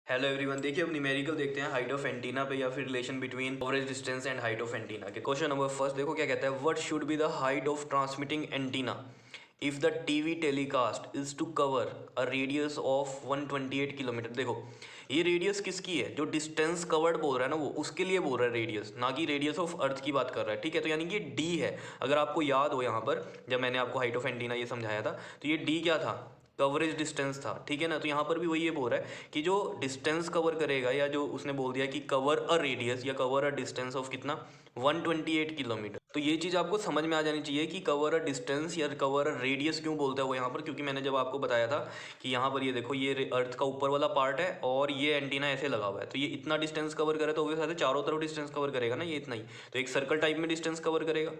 Hello everyone, देखिए अब numerical देखते हैं हाइट ऑफ एंटीना पे या फिर relation between average distance and height of antenna के। क्वेश्चन नंबर फर्स्ट देखो क्या कहता है। What should be the height of transmitting antenna if the TV telecast is to cover a radius of 128 kilometre. देखो ये रेडियस किसकी है, जो डिस्टेंस कवर्ड बोल रहा है ना वो उसके लिए बोल रहा है रेडियस, ना कि रेडियस ऑफ अर्थ की बात कर रहा है। ठीक है, तो यानी कि डी है। अगर आपको याद हो यहाँ पर जब मैंने आपको हाइट ऑफ एंटीना ये समझाया था तो ये डी क्या था, कवरेज डिस्टेंस था। ठीक है ना, तो यहाँ पर भी वही ये बोल रहा है कि जो डिस्टेंस कवर करेगा या जो उसने बोल दिया कि कवर अ रेडियस या कवर अ डिस्टेंस ऑफ कितना 128 किलोमीटर। तो ये चीज़ आपको समझ में आ जानी चाहिए कि कवर अ डिस्टेंस या कवर अ रेडियस क्यों बोलता है वो यहाँ पर, क्योंकि मैंने जब आपको बताया था कि यहाँ पर ये देखो ये अर्थ का ऊपर वाला पार्ट है और ये एंटीना ऐसे लगा हुआ है, तो ये इतना डिस्टेंस कवर करे तो उसके साथ चारों तरफ डिस्टेंस कवर करेगा ना, ये इतना ही। तो एक सर्कल टाइप में डिस्टेंस कवर करेगा,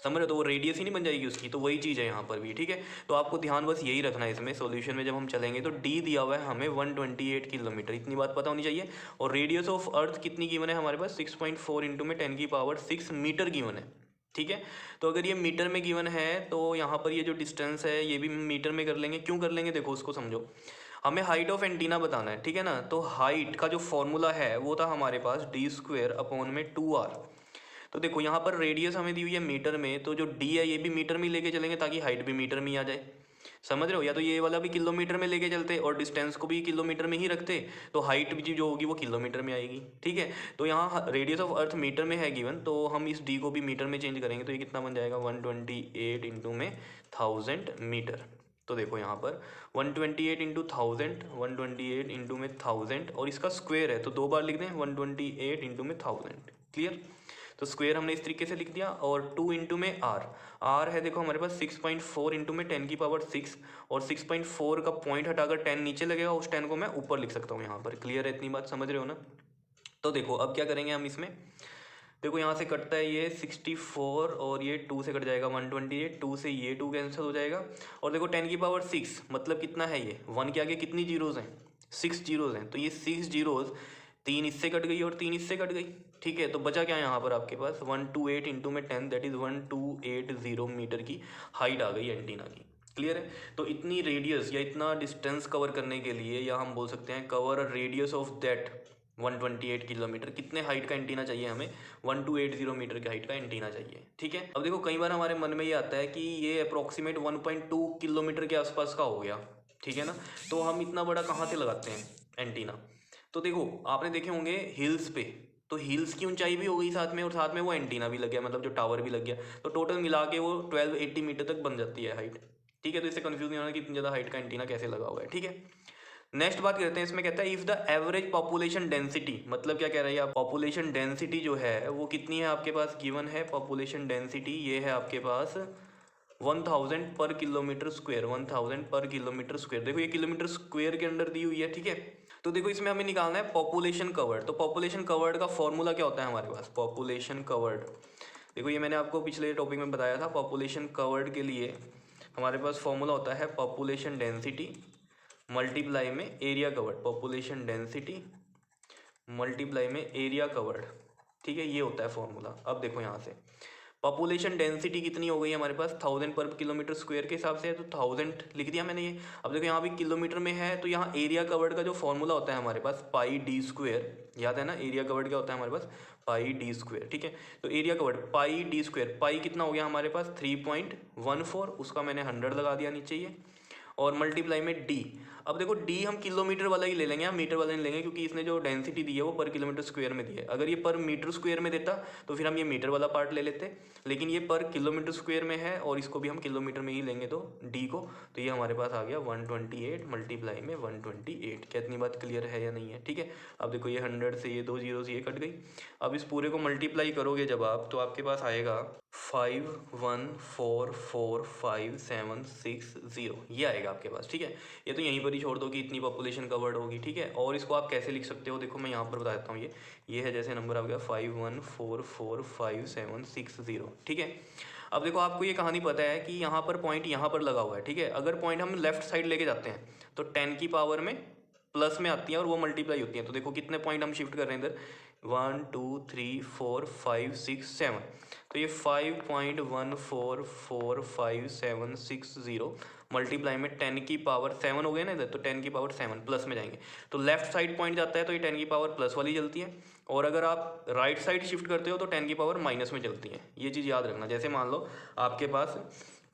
समझ रहे हो, तो वो रेडियस ही नहीं बन जाएगी उसकी। तो वही चीज़ है यहाँ पर भी। ठीक है, तो आपको ध्यान बस यही रखना है इसमें सॉल्यूशन में जब हम चलेंगे। तो डी दिया हुआ है हमें 128 किलोमीटर, इतनी बात पता होनी चाहिए। और रेडियस ऑफ अर्थ कितनी गिवन है हमारे पास, 6.4 इंटू में 10⁶ मीटर गिवन है। ठीक है, तो अगर ये मीटर में गिवन है तो यहाँ पर ये जो डिस्टेंस है ये भी मीटर में कर लेंगे। क्यों कर लेंगे, देखो उसको समझो। हमें हाइट ऑफ एंटीना बताना है, ठीक है ना। तो हाइट का जो फॉर्मूला है वो था हमारे पास d²/2r। तो देखो यहाँ पर रेडियस हमें दी हुई है मीटर में, तो जो डी है ये भी मीटर में लेके चलेंगे ताकि हाइट भी मीटर में ही आ जाए। समझ रहे हो, या तो ये वाला भी किलोमीटर में लेके चलते और डिस्टेंस को भी किलोमीटर में ही रखते, तो हाइट भी जो होगी वो किलोमीटर में आएगी। ठीक है, तो यहाँ रेडियस ऑफ अर्थ मीटर में है गिवन, तो हम इस डी को भी मीटर में चेंज करेंगे तो ये कितना बन जाएगा 128 इंटू में 1000 मीटर। तो देखो यहाँ पर 128 इंटू 1000, 128 इंटू में 1000 और इसका स्क्वायर है तो दो बार लिख दें 128 इंटू में 1000। क्लियर, तो स्क्वायर हमने इस तरीके से लिख दिया। और 2 इंटू में आर है देखो हमारे पास 6.4 इंटू में 10⁶, और 6.4 का पॉइंट हटाकर 10 नीचे लगेगा, उस 10 को मैं ऊपर लिख सकता हूँ यहाँ पर। क्लियर है, इतनी बात समझ रहे हो ना। तो देखो अब क्या करेंगे हम इसमें, देखो यहाँ से कटता है ये 64 और ये 2 से कट जाएगा 128, 2 से ये 2 कैंसिल हो जाएगा। और देखो 10⁶ मतलब कितना है, ये 1 के आगे कितनी जीरोज़ हैं, 6 जीरोज़ हैं। तो ये 6 जीरोज़, 3 इससे कट गई और 3 इससे कट गई। ठीक है, तो बचा क्या यहाँ पर आपके पास 128 इंटू में 10, दैट इज़ 1280 मीटर की हाइट आ गई एंटीना की। क्लियर है, तो इतनी रेडियस या इतना डिस्टेंस कवर करने के लिए, या हम बोल सकते हैं cover a radius of that 128 kilometre, कितने हाइट का एंटीना चाहिए हमें, 1280 मीटर की हाइट का एंटीना चाहिए। ठीक है, अब देखो कई बार हमारे मन में ये आता है कि ये अप्रोक्सीमेट 1.2 किलोमीटर के आसपास का हो गया। ठीक है ना, तो हम इतना बड़ा कहाँ से लगाते हैं एंटीना। तो देखो आपने देखे होंगे हिल्स पे, तो हिल्स की ऊंचाई भी हो गई साथ में, और साथ में वो एंटीना भी लग गया, मतलब जो टावर भी लग गया, तो टोटल मिला के वो 1280 मीटर तक बन जाती है हाइट। ठीक है, तो इससे कंफ्यूज नहीं होना कि इतनी ज़्यादा हाइट का एंटीना कैसे लगा हुआ है। ठीक है, नेक्स्ट बात करते हैं, इसमें कहता है if the average population density, मतलब क्या कह रहा है आप, पॉपुलेशन डेंसिटी जो है वो कितनी है आपके पास गिवन है। पॉपुलेशन डेंसिटी ये है आपके पास 1000 पर किलोमीटर स्क्वायर, 1000 पर किलोमीटर स्क्वायर। देखो ये किलोमीटर स्क्वायर के अंडर दी हुई है। ठीक है, तो देखो इसमें हमें निकालना है पॉपुलेशन कवर्ड। तो पॉपुलेशन कवर्ड का फॉर्मूला क्या होता है हमारे पास, पॉपुलेशन कवर्ड, देखो ये मैंने आपको पिछले टॉपिक में बताया था। पॉपुलेशन कवर्ड के लिए हमारे पास फॉर्मूला होता है पॉपुलेशन डेंसिटी मल्टीप्लाई में area covered, population density multiply में एरिया कवर्ड। ठीक है, ये होता है फॉर्मूला। अब देखो यहाँ से पॉपुलेशन डेंसिटी कितनी हो गई हमारे पास 1000 पर किलोमीटर स्क्वायर के हिसाब से है, तो 1000 लिख दिया मैंने ये। अब देखो यहाँ भी किलोमीटर में है, तो यहाँ एरिया कवर्ड का जो फॉर्मूला होता है हमारे पास πd², याद है ना एरिया कवर्ड क्या होता है हमारे पास, πd²। ठीक है, तो एरिया कवर्ड πd², पाई कितना हो गया हमारे पास 3.14, उसका मैंने 100 लगा दिया नीचे ये, और मल्टीप्लाई में डी। अब देखो डी हम किलोमीटर वाला ही ले लेंगे, हम मीटर वाला नहीं लेंगे, क्योंकि इसने जो डेंसिटी दी है वो पर किलोमीटर स्क्वायर में दी है। अगर ये पर मीटर स्क्वायर में देता तो फिर हम ये मीटर वाला पार्ट ले लेते, लेकिन ये पर किलोमीटर स्क्वायर में है और इसको भी हम किलोमीटर में ही लेंगे तो डी को, तो ये हमारे पास आ गया 128 मल्टीप्लाई में 128। क्या इतनी बात क्लियर है या नहीं है। ठीक है, अब देखो ये 100 से ये 2 जीरो से ये कट गई। अब इस पूरे को मल्टीप्लाई करोगे जब आप, तो आपके पास आएगा 51445760, ये आएगा आपके पास। ठीक है, ये तो यहीं पर ही छोड़ दो कि इतनी पॉपुलेशन कवर्ड होगी। ठीक है, और इसको आप कैसे लिख सकते हो, देखो मैं यहाँ पर बता देता हूँ। ये है जैसे नंबर आ गया 51445760। ठीक है, अब देखो आपको ये कहानी पता है कि यहाँ पर पॉइंट यहाँ पर लगा हुआ है। ठीक है, अगर पॉइंट हम लेफ्ट साइड लेके जाते हैं तो 10⁻⁻, प्लस में आती हैं और वो मल्टीप्लाई होती हैं। तो देखो कितने पॉइंट हम शिफ्ट कर रहे हैं इधर, 1 2 3 4 5 6 7, तो ये 5.144560 मल्टीप्लाई में 10 की पावर 7 हो गए ना इधर, तो 10 की पावर 7 प्लस में जाएंगे तो लेफ्ट साइड पॉइंट जाता है तो ये 10 की पावर प्लस वाली चलती है, और अगर आप राइट साइड शिफ्ट करते हो तो 10 की पावर माइनस में चलती है। ये चीज़ याद रखना। जैसे मान लो आपके पास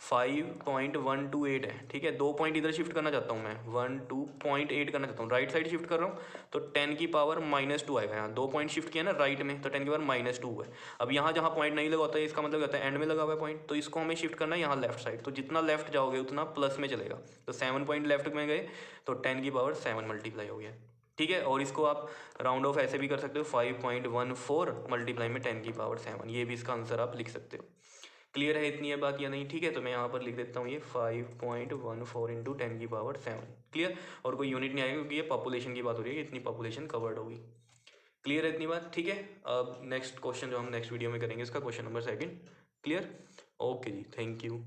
5.128 है, ठीक है, 2 पॉइंट इधर शिफ्ट करना चाहता हूँ मैं, 12.8 करना चाहता हूँ, राइट साइड शिफ्ट कर रहा हूँ तो 10 की पावर -2 आएगा। यहाँ 2 पॉइंट शिफ्ट किया ना राइट में तो 10 की पावर -2 है। अब यहाँ जहाँ पॉइंट नहीं लगा होता है इसका मतलब कहता है एंड में लगा हुआ है पॉइंट, तो इसको हमें शिफ्ट करना है यहाँ लेफ्ट साइड, तो जितना लेफ्ट जाओगे उतना प्लस में चलेगा। तो 7 पॉइंट लेफ्ट में गए तो 10 की पावर 7 मल्टीप्लाई हो गया, ठीक है। और इसको आप राउंड ऑफ ऐसे भी कर सकते हो, 5.14 मल्टीप्लाई में 10 की पावर 7, ये भी इसका आंसर आप लिख सकते हो। क्लियर है इतनी है बात या नहीं? ठीक है, तो मैं यहाँ पर लिख देता हूँ ये 5.14 इंटू 10 की पावर 7। क्लियर? और कोई यूनिट नहीं आएगा क्योंकि ये पॉपुलेशन की बात हो रही है, इतनी पॉपुलेशन कवर्ड होगी। क्लियर है इतनी बात? ठीक है, अब नेक्स्ट क्वेश्चन जो हम नेक्स्ट वीडियो में करेंगे इसका क्वेश्चन नंबर 2। क्लियर? ओके जी, थैंक यू।